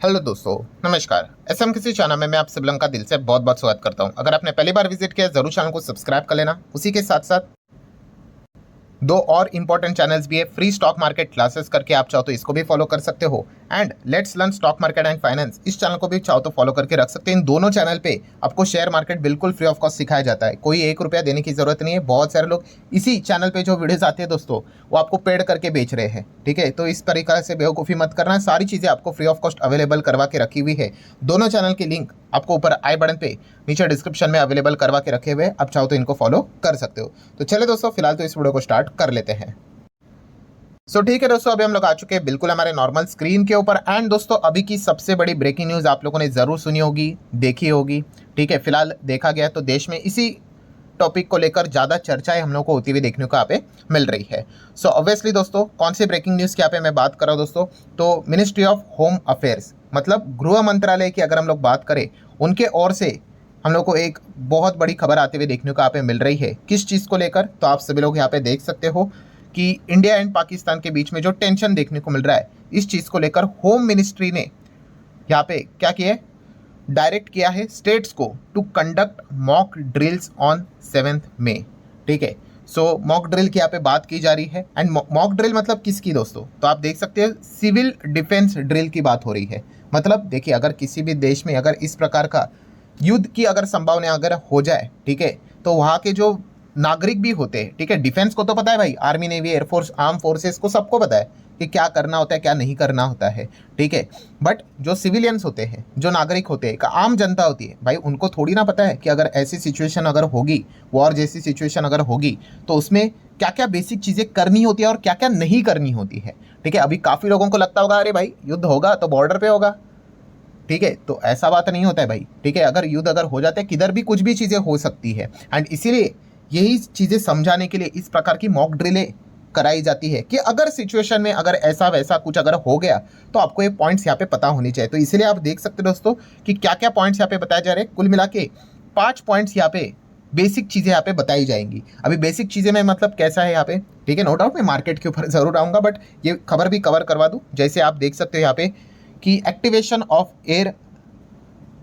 Hello दोस्तों, नमस्कार। SM किसी चैनल में मैं आप सब लोगों का दिल से बहुत बहुत स्वागत करता हूं। अगर आपने पहली बार विजिट किया जरूर चैनल को सब्सक्राइब कर लेना। उसी के साथ साथ दो और इंपॉर्टेंट चैनल्स भी है, फ्री स्टॉक मार्केट क्लासेस करके, आप चाहो तो इसको भी फॉलो कर सकते हो, and let's learn stock market and finance, इस चैनल को भी चाहो तो फॉलो करके रख सकते हैं। इन दोनों चैनल पे आपको शेयर मार्केट बिल्कुल फ्री ऑफ कॉस्ट सिखाया जाता है, कोई 1 रुपया देने की जरूरत नहीं है। बहुत सारे लोग इसी चैनल पे जो वीडियोस आते हैं दोस्तों, वो आपको पेड करके बेच रहे हैं, ठीक है। तो इस तरीके से बेवकूफ़ी मत करना, सारी चीज़ें आपको फ्री ऑफ कॉस्ट अवेलेबल करवा के रखी हुई है। दोनों चैनल की लिंक आपको ऊपर आई बटन पे नीचे डिस्क्रिप्शन में अवेलेबल करवा के रखे हुए, आप चाहो तो इनको फॉलो कर सकते हो। तो चले दोस्तों, फिलहाल तो इस वीडियो को स्टार्ट कर लेते हैं। ठीक है दोस्तों, अभी हम लोग आ चुके हैं बिल्कुल हमारे नॉर्मल स्क्रीन के ऊपर। एंड दोस्तों, अभी की सबसे बड़ी ब्रेकिंग न्यूज़ आप लोगों ने ज़रूर सुनी होगी, देखी होगी, ठीक है। फिलहाल देखा गया तो देश में इसी टॉपिक को लेकर ज़्यादा चर्चाएं हम लोग को होती हुई देखने को यहाँ पे मिल रही है। ऑब्वियसली दोस्तों, कौन सी ब्रेकिंग न्यूज़ की यहाँ पे मैं बात कर रहा हूँ दोस्तों, तो मिनिस्ट्री ऑफ होम अफेयर्स मतलब गृह मंत्रालय की अगर हम लोग बात करें, उनके ओर से हम लोग को एक बहुत बड़ी खबर आते हुए देखने को यहाँ पे मिल रही है। किस चीज़ को लेकर, तो आप सभी लोग यहाँ पे देख सकते हो कि इंडिया एंड पाकिस्तान के बीच में जो टेंशन देखने को मिल रहा है, इस चीज़ को लेकर होम मिनिस्ट्री ने यहाँ पे क्या किया है, डायरेक्ट किया है स्टेट्स को to conduct mock drills on 7 मई, ठीक है। मॉक ड्रिल की यहाँ पे बात की जा रही है। एंड मॉक ड्रिल मतलब किसकी दोस्तों, तो आप देख सकते हैं सिविल डिफेंस ड्रिल की बात हो रही है। मतलब देखिए, अगर किसी भी देश में अगर इस प्रकार का युद्ध की अगर संभावना अगर हो जाए, ठीक है, तो वहाँ के जो नागरिक भी होते हैं, ठीक है, डिफेंस को तो पता है भाई, army navy air force arm forces को सबको पता है कि क्या करना होता है क्या नहीं करना होता है, ठीक है। बट जो सिविलियंस होते हैं, जो नागरिक होते हैं, आम जनता होती है भाई, उनको थोड़ी ना पता है कि अगर ऐसी सिचुएशन अगर होगी, वॉर जैसी सिचुएशन अगर होगी, तो उसमें क्या क्या बेसिक चीज़ें करनी होती है और क्या क्या नहीं करनी होती है, ठीक है। अभी काफ़ी लोगों को लगता होगा अरे भाई युद्ध होगा तो बॉर्डर पे होगा, ठीक है, तो ऐसा बात नहीं होता है भाई, ठीक है। अगर युद्ध अगर हो जाता है, किधर भी कुछ भी चीज़ें हो सकती है। एंड इसीलिए यही चीज़ें समझाने के लिए इस प्रकार की मॉक ड्रिलें कराई जाती है कि अगर सिचुएशन में अगर ऐसा वैसा कुछ अगर हो गया तो आपको ये पॉइंट्स यहाँ पे पता होनी चाहिए। तो इसीलिए आप देख सकते हो दोस्तों कि क्या क्या पॉइंट्स यहाँ पे बताए जा रहे हैं। कुल मिला के 5 पॉइंट्स यहाँ पे बेसिक चीज़ें यहाँ पे बताई जाएंगी। अभी बेसिक चीज़ें में मतलब कैसा है यहाँ पे, ठीक है, नो डाउट मैं मार्केट के ऊपर ज़रूर आऊँगा, बट ये खबर भी कवर करवा दूँ। जैसे आप देख सकते हो यहाँ पे कि activation of air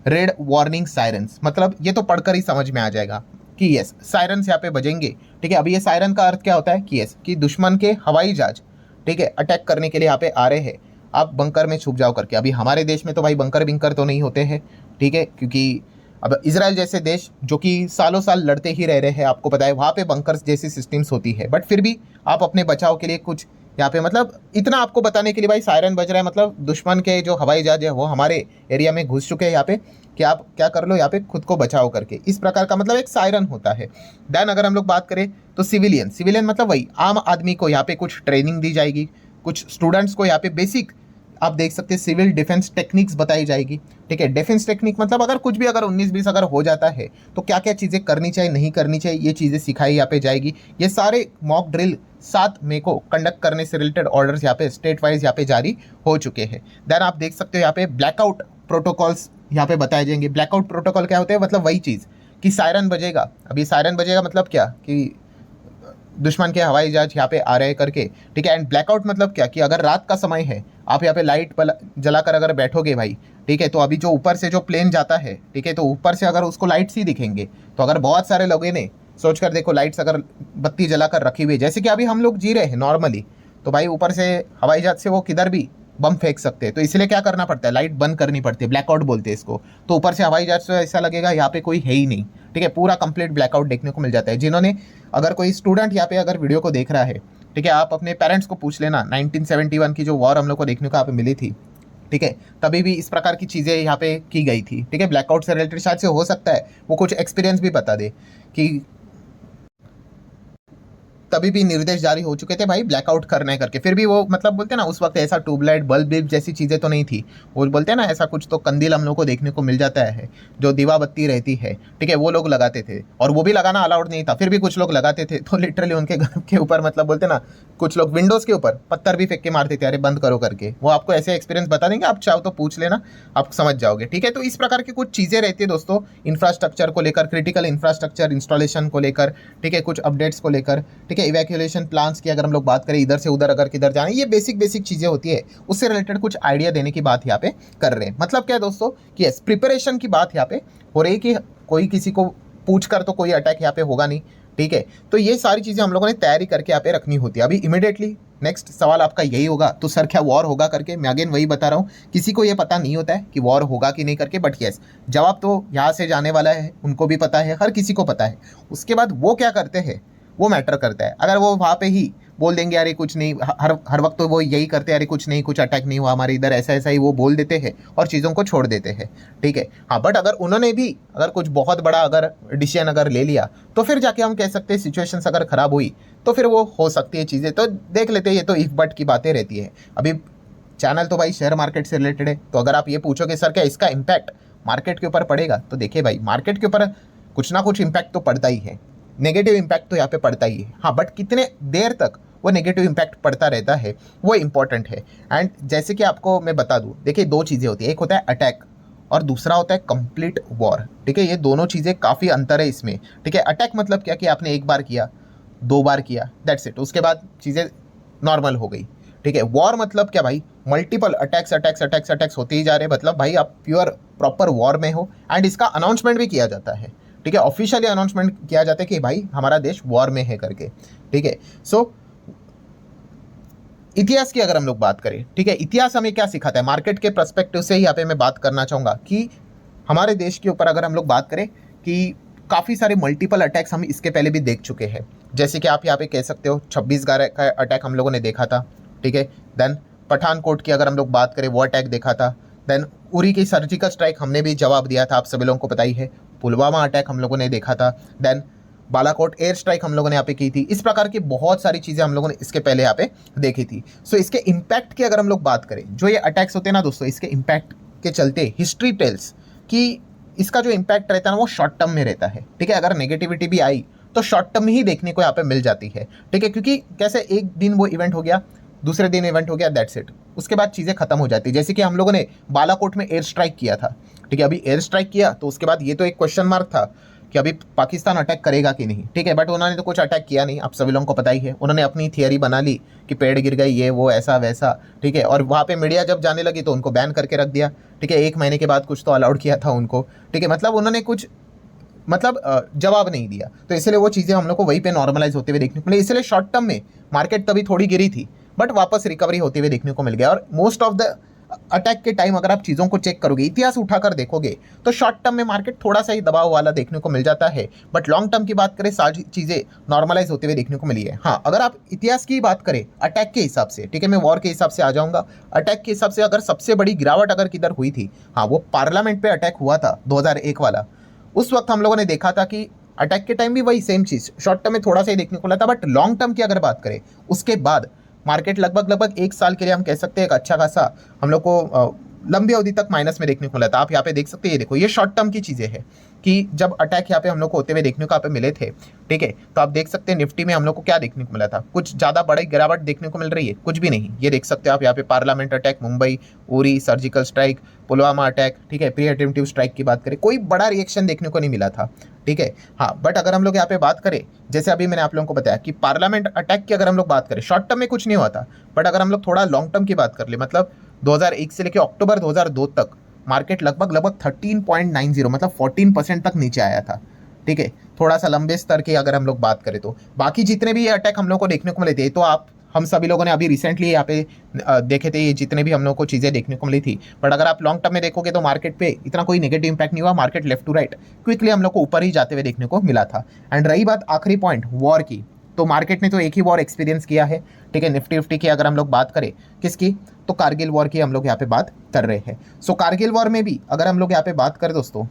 red warning sirens, मतलब ये तो पढ़कर ही समझ में आ जाएगा कि यस सायरन्स यहाँ पे बजेंगे, ठीक है। अभी ये सायरन का अर्थ क्या होता है कि यस कि दुश्मन के हवाई जहाज, ठीक है, अटैक करने के लिए यहाँ पे आ रहे हैं, आप बंकर में छुप जाओ करके। अभी हमारे देश में तो भाई बंकर बिंकर तो नहीं होते हैं, ठीक है, क्योंकि अब इजराइल जैसे देश जो कि सालों साल लड़ते ही रह रहे हैं, आपको पता है वहाँ पे बंकर्स जैसी सिस्टम्स होती है, बट फिर भी आप अपने बचाव के लिए कुछ यहाँ पे मतलब इतना आपको बताने के लिए भाई सायरन बज रहा है, मतलब दुश्मन के जो हवाई जहाज है वो हमारे एरिया में घुस चुके हैं यहाँ पे, कि आप क्या कर लो यहाँ पे खुद को बचाओ करके, इस प्रकार का मतलब एक सायरन होता है। देन अगर हम लोग बात करें तो सिविलियन मतलब वही आम आदमी को यहाँ पे कुछ ट्रेनिंग दी जाएगी, कुछ स्टूडेंट्स को यहाँ पे बेसिक आप देख सकते हैं सिविल डिफेंस टेक्निक्स बताई जाएगी, ठीक है। डिफेंस टेक्निक मतलब अगर कुछ भी अगर 19-20 अगर हो जाता है तो क्या क्या चीज़ें करनी चाहिए नहीं करनी चाहिए, ये चीज़ें सिखाई यहाँ पे जाएगी। ये सारे मॉक ड्रिल 7 मई को कंडक्ट करने से रिलेटेड ऑर्डर्स यहाँ पे स्टेट वाइज यहाँ पे जारी हो चुके हैं। देन आप देख सकते हो यहाँ पे ब्लैकआउट प्रोटोकॉल्स यहाँ पे बताए जाएंगे। ब्लैकआउट प्रोटोकॉल क्या होते हैं, मतलब वही चीज़ कि सायरन बजेगा। अभी सायरन बजेगा मतलब क्या कि दुश्मन के हवाई जहाज यहाँ पे आ रहे करके, ठीक है। एंड ब्लैकआउट मतलब क्या कि अगर रात का समय है, आप यहाँ पे लाइट जलाकर अगर बैठोगे भाई, ठीक है, तो अभी जो ऊपर से जो प्लेन जाता है, ठीक है, तो ऊपर से अगर उसको लाइट्स ही दिखेंगे, तो अगर बहुत सारे लोगों ने सोच कर देखो लाइट्स अगर बत्ती जलाकर रखी हुई है जैसे कि अभी हम लोग जी रहे हैं नॉर्मली, तो भाई ऊपर से हवाई जहाज से वो किधर भी बम फेंक सकते हैं। तो इसलिए क्या करना पड़ता है, लाइट बंद करनी पड़ती है, ब्लैकआउट बोलते हैं इसको। तो ऊपर से हवाई जहाज से ऐसा लगेगा यहाँ पे कोई है ही नहीं, ठीक है, पूरा कंप्लीट ब्लैकआउट देखने को मिल जाता है। जिन्होंने अगर कोई स्टूडेंट यहाँ पे अगर वीडियो को देख रहा है, ठीक है, आप अपने पेरेंट्स को पूछ लेना 1971 की जो वॉर हम लोग को देखने को यहाँ पे मिली थी, ठीक है, तभी भी इस प्रकार की चीज़ें यहाँ पे की गई थी, ठीक है। ब्लैकआउट से रिलेटेड शायद से हो सकता है वो कुछ एक्सपीरियंस भी बता दे कि तभी भी निर्देश जारी हो चुके थे भाई ब्लैकआउट करना है करके। फिर भी वो मतलब बोलते हैं ना उस वक्त ऐसा ट्यूबलाइट बल्ब बिल्ब जैसी चीज़ें तो नहीं थी, वो बोलते हैं ना ऐसा कुछ तो कंदील हम लोग को देखने को मिल जाता है, जो दीवा बत्ती रहती है, ठीक है, वो लोग लगाते थे। और वो भी लगाना अलाउड नहीं था, फिर भी कुछ लोग लगाते थे। तो लिटरली उनके घर के ऊपर मतलब बोलते ना कुछ लोग विंडोज़ के ऊपर पत्थर भी फेंक के मारते थे, अरे बंद करो करके। वो आपको ऐसे एक्सपीरियंस बता देंगे, आप चाहो तो पूछ लेना, आप समझ जाओगे, ठीक है। तो इस प्रकार की कुछ चीज़ें रहती है दोस्तों, इंफ्रास्ट्रक्चर को लेकर, क्रिटिकल इंफ्रास्ट्रक्चर इंस्टॉलेशन को लेकर, ठीक है, कुछ अपडेट्स को लेकर, ठीक है, इवैक्यूएशन प्लान्स की अगर हम लोग बात करें, इधर से उधर अगर किधर जाना, ये बेसिक बेसिक चीज़ें होती है, उससे रिलेटेड कुछ आइडिया देने की बात यहाँ पे कर रहे हैं। मतलब क्या है दोस्तों कि यस, प्रिपरेशन की बात यहाँ पे हो रही है कि कोई किसी को पूछ कर तो कोई अटैक यहाँ पे होगा नहीं, ठीक है। तो ये सारी चीज़ें हम लोगों ने तैयारी करके यहाँ पे रखनी होती है। अभी इमीडिएटली नेक्स्ट सवाल आपका यही होगा, तो सर क्या वॉर होगा करके। मैं अगेन वही बता रहा हूँ, किसी को ये पता नहीं होता है कि वॉर होगा कि नहीं करके, बट यस, जवाब तो यहाँ से जाने वाला है, उनको भी पता है, हर किसी को पता है। उसके बाद वो क्या करते हैं वो मैटर करता है। अगर वो वहाँ पे ही बोल देंगे अरे कुछ नहीं, हर वक्त तो वो यही करते हैं, अरे कुछ नहीं, कुछ अटैक नहीं हुआ हमारे इधर, ऐसा ऐसा ही वो बोल देते हैं और चीज़ों को छोड़ देते हैं, ठीक है। हाँ, बट अगर उन्होंने भी अगर कुछ बहुत बड़ा अगर डिसीजन अगर ले लिया, तो फिर जाके हम कह सकते हैं सिचुएशंस अगर ख़राब हुई तो फिर वो हो सकती है चीज़ें। तो देख लेते हैं, ये तो इफ बट की बातें रहती है। अभी चैनल तो भाई शेयर मार्केट से रिलेटेड है, तो अगर आप ये पूछोगे सर क्या इसका इम्पैक्ट मार्केट के ऊपर पड़ेगा, तो देखिए भाई, मार्केट के ऊपर कुछ ना कुछ इम्पैक्ट तो पड़ता ही है, नेगेटिव इम्पैक्ट तो यहाँ पे पड़ता ही है। हाँ, बट कितने देर तक वो नेगेटिव इम्पैक्ट पड़ता रहता है वो इंपॉर्टेंट है। एंड जैसे कि आपको मैं बता दूँ, देखिए दो चीज़ें होती है, एक होता है अटैक और दूसरा होता है कंप्लीट वॉर, ठीक है। ये दोनों चीज़ें काफ़ी अंतर है इसमें, ठीक है। अटैक मतलब क्या कि आपने एक बार किया, दो बार किया, दैट्स इट, उसके बाद चीज़ें नॉर्मल हो गई, ठीक है। वॉर मतलब क्या भाई, multiple attacks attacks attacks attacks होते ही जा रहे, मतलब भाई आप प्योर प्रॉपर वॉर में हो। एंड इसका अनाउंसमेंट भी किया जाता है, ठीक है, ऑफिशियली अनाउंसमेंट किया जाता है कि भाई हमारा देश वॉर में है करके, ठीक है। सो इतिहास की अगर हम लोग बात करें, ठीक है, इतिहास हमें क्या सिखाता है, मार्केट के पर्सपेक्टिव से ही यहाँ पे मैं बात करना चाहूँगा कि हमारे देश के ऊपर अगर हम लोग बात करें कि काफ़ी सारे मल्टीपल अटैक्स हम इसके पहले भी देख चुके हैं। जैसे कि आप यहाँ पे कह सकते हो 26/11 का अटैक हम लोगों ने देखा था, ठीक है। देन पठानकोट की अगर हम लोग बात करें वो अटैक देखा था। देन उरी की सर्जिकल स्ट्राइक हमने भी जवाब दिया था, आप सभी लोगों को पता ही है। पुलवामा अटैक हम लोगों ने देखा था। देन बालाकोट एयर स्ट्राइक हम लोगों ने यहाँ पे की थी। इस प्रकार की बहुत सारी चीज़ें हम लोगों ने इसके पहले यहाँ पे देखी थी। सो इसके इम्पैक्ट की अगर हम लोग बात करें, जो ये अटैक्स होते हैं ना दोस्तों, इसके इम्पैक्ट के चलते हिस्ट्री टेल्स कि इसका जो इम्पैक्ट रहता है ना वो शॉर्ट टर्म में रहता है, ठीक है। अगर नेगेटिविटी भी आई तो शॉर्ट टर्म में ही देखने को यहाँ पे मिल जाती है, ठीक है। क्योंकि कैसे एक दिन वो इवेंट हो गया, दूसरे दिन इवेंट हो गया, दैट्स इट, उसके बाद चीज़ें खत्म हो जाती है। जैसे कि हम लोगों ने बालाकोट में एयर स्ट्राइक किया था, ठीक है। अभी एयर स्ट्राइक किया तो उसके बाद ये तो एक क्वेश्चन मार्क था कि अभी पाकिस्तान अटैक करेगा कि नहीं, ठीक है। बट उन्होंने तो कुछ अटैक किया नहीं, आप सभी लोगों को पता ही है। उन्होंने अपनी थियरी बना ली कि पेड़ गिर गए, ये वो ऐसा वैसा, ठीक है। और वहाँ पे मीडिया जब जाने लगी तो उनको बैन करके रख दिया, ठीक है। 1 महीने के बाद कुछ तो अलाउड किया था उनको, ठीक है। मतलब उन्होंने कुछ जवाब नहीं दिया, तो इसलिए वो चीज़ें हम लोग को वहीं पे नॉर्मलाइज होते हुए देखने को मिले। इसलिए शॉर्ट टर्म में मार्केट तभी थोड़ी गिरी थी, बट वापस रिकवरी होते हुए देखने को मिल गया। और मोस्ट ऑफ द अटैक के टाइम अगर आप चीज़ों को चेक करोगे, इतिहास उठाकर देखोगे, तो शॉर्ट टर्म में मार्केट थोड़ा सा ही दबाव वाला देखने को मिल जाता है, बट लॉन्ग टर्म की बात करें सारी चीज़ें नॉर्मलाइज होते हुए देखने को मिली है। हाँ, अगर आप इतिहास की बात करें अटैक के हिसाब से, ठीक है, मैं वॉर के हिसाब से आ जाऊँगा। अटैक के हिसाब से अगर सबसे बड़ी गिरावट अगर किधर हुई थी, हाँ, वो पार्लियामेंट पे अटैक हुआ था 2001 वाला। उस वक्त हम लोगों ने देखा था कि अटैक के टाइम भी वही सेम चीज़ शॉर्ट टर्म में थोड़ा सा ही देखने को मिला था, बट लॉन्ग टर्म की अगर बात करें उसके बाद मार्केट लगभग 1 साल के लिए हम कह सकते हैं एक अच्छा खासा हम लोग को लंबी अवधि तक माइनस में देखने को मिला था। आप यहाँ पे देख सकते हैं, ये देखो, ये शॉर्ट टर्म की चीज़ें हैं कि जब अटैक यहाँ पे हम लोग को होते हुए देखने को यहाँ पे मिले थे, ठीक है। तो आप देख सकते हैं निफ्टी में हम लोग को क्या देखने को मिला था, कुछ ज़्यादा बड़ी गिरावट देखने को मिल रही है, कुछ भी नहीं। ये देख सकते हो आप यहाँ पे parliament attack, Mumbai, Uri surgical strike, Pulwama attack, ठीक है। प्री अटेम्प्टिव स्ट्राइक की बात करें, कोई बड़ा रिएक्शन देखने को नहीं मिला था, ठीक है। हाँ, बट अगर हम लोग यहाँ पे बात करें, जैसे अभी मैंने आप लोगों को बताया कि पार्लियामेंट अटैक की अगर हम लोग बात करें, शॉर्ट टर्म में कुछ नहीं हुआ था, बट अगर हम लोग थोड़ा लॉन्ग टर्म की बात कर ले, मतलब 2001 से लेकर अक्टूबर 2002 तक मार्केट लगभग 13.90 मतलब 14% तक नीचे आया था, ठीक है। थोड़ा सा लंबे स्तर की अगर हम लोग बात करें तो बाकी जितने भी अटैक हम लोग को देखने को मिले थे, तो हम सभी लोगों ने अभी रिसेंटली यहाँ पे देखे थे, ये जितने भी हम लोग को चीज़ें देखने को मिली थी। बट अगर आप लॉन्ग टर्म में देखोगे तो मार्केट पे इतना कोई नेगेटिव इंपैक्ट नहीं हुआ, market left to right quickly हम लोग को ऊपर ही जाते हुए देखने को मिला था। एंड रही बात आखिरी पॉइंट वॉर की, तो मार्केट ने तो एक ही वॉर एक्सपीरियंस किया है, ठीक है। निफ्टी की अगर हम लोग बात करें किसकी, तो कारगिल वॉर की हम लोग यहाँ पे बात कर रहे हैं। सो कारगिल वॉर में भी अगर हम लोग यहाँ पे बात करें दोस्तों,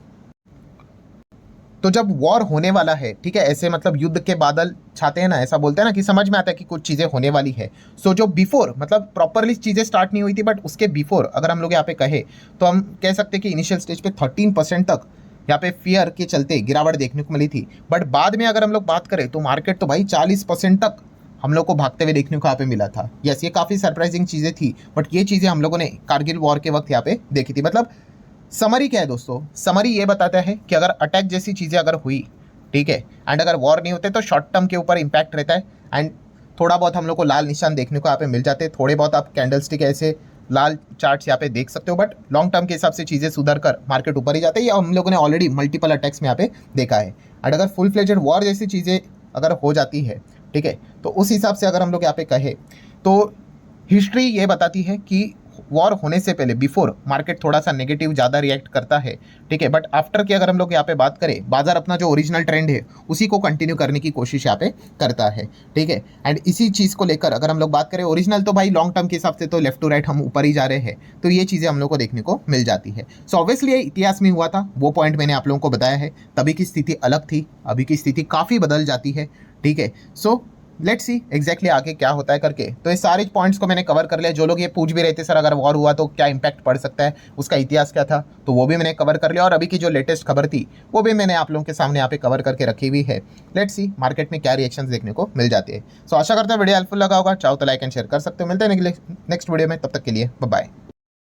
तो जब वॉर होने वाला है, ठीक है, ऐसे मतलब युद्ध के बादल छाते हैं ना, ऐसा बोलते हैं ना कि समझ में आता है कि कुछ चीज़ें होने वाली है। सो जो बिफोर मतलब प्रॉपरली चीज़ें स्टार्ट नहीं हुई थी, बट उसके बिफोर अगर हम लोग यहाँ पे कहे तो हम कह सकते हैं कि इनिशियल स्टेज पे 13% तक यहाँ पे फियर के चलते गिरावट देखने को मिली थी। बट बाद में अगर हम लोग बात करें तो मार्केट तो भाई 40% तक हम लोग को भागते हुए देखने को यहाँ पे मिला था। यस, ये काफ़ी सरप्राइजिंग चीज़ें थी, बट ये चीज़ें हम लोगों ने कारगिल वॉर के वक्त यहाँ पे देखी थी। मतलब समरी क्या है दोस्तों, समरी ये बताता है कि अगर अटैक जैसी चीज़ें अगर हुई, ठीक है, एंड अगर वॉर नहीं होते तो शॉर्ट टर्म के ऊपर इंपैक्ट रहता है, एंड थोड़ा बहुत हम लोग को लाल निशान देखने को यहाँ पे मिल जाते हैं, थोड़े बहुत आप कैंडलस्टिक ऐसे लाल चार्ट्स यहाँ पे देख सकते हो, बट लॉन्ग टर्म के हिसाब से चीज़ें सुधर कर मार्केट ऊपर ही जाते हैं। ये हम लोगों ने ऑलरेडी मल्टीपल अटैक्स में यहाँ पे देखा है। एंड अगर फुल फ्लेजेड वॉर जैसी चीज़ें अगर हो जाती है, ठीक है, तो उस हिसाब से अगर हम लोग यहाँ पे कहें तो हिस्ट्री ये बताती है कि वॉर होने से पहले बिफोर मार्केट थोड़ा सा नेगेटिव ज़्यादा रिएक्ट करता है, ठीक है, बट आफ्टर की अगर हम लोग यहाँ पे बात करें, बाजार अपना जो ओरिजिनल ट्रेंड है उसी को कंटिन्यू करने की कोशिश यहाँ पे करता है, ठीक है। एंड इसी चीज़ को लेकर अगर हम लोग बात करें, ओरिजिनल तो भाई लॉन्ग टर्म के हिसाब से तो लेफ्ट टू राइट हम ऊपर ही जा रहे हैं, तो ये चीज़ें हम लोग को देखने को मिल जाती है। सो ऑब्वियसली ये इतिहास में हुआ था, वो पॉइंट मैंने आप लोगों को बताया है। तभी की स्थिति अलग थी, अभी की स्थिति काफ़ी बदल जाती है, ठीक है। सो लेट्स सी एग्जैक्टली आगे क्या होता है करके। तो ये सारे पॉइंट्स को मैंने कवर कर लिया। जो लोग ये पूछ भी रहे थे सर अगर वॉर हुआ तो क्या इंपैक्ट पड़ सकता है, उसका इतिहास क्या था, तो वो भी मैंने कवर कर लिया। और अभी की जो लेटेस्ट खबर थी वो भी मैंने आप लोगों के सामने यहाँ पे कवर करके रखी हुई है। लेट्स सी मार्केट में क्या रिएक्शंस देखने को मिल जाते हैं। सो आशा करता है वीडियो हेल्पफुल लगा होगा। चाहो तो लाइक एंड शेयर कर सकते हो। मिलते हैं नेक्स्ट वीडियो में, तब तक के लिए बाय बाय।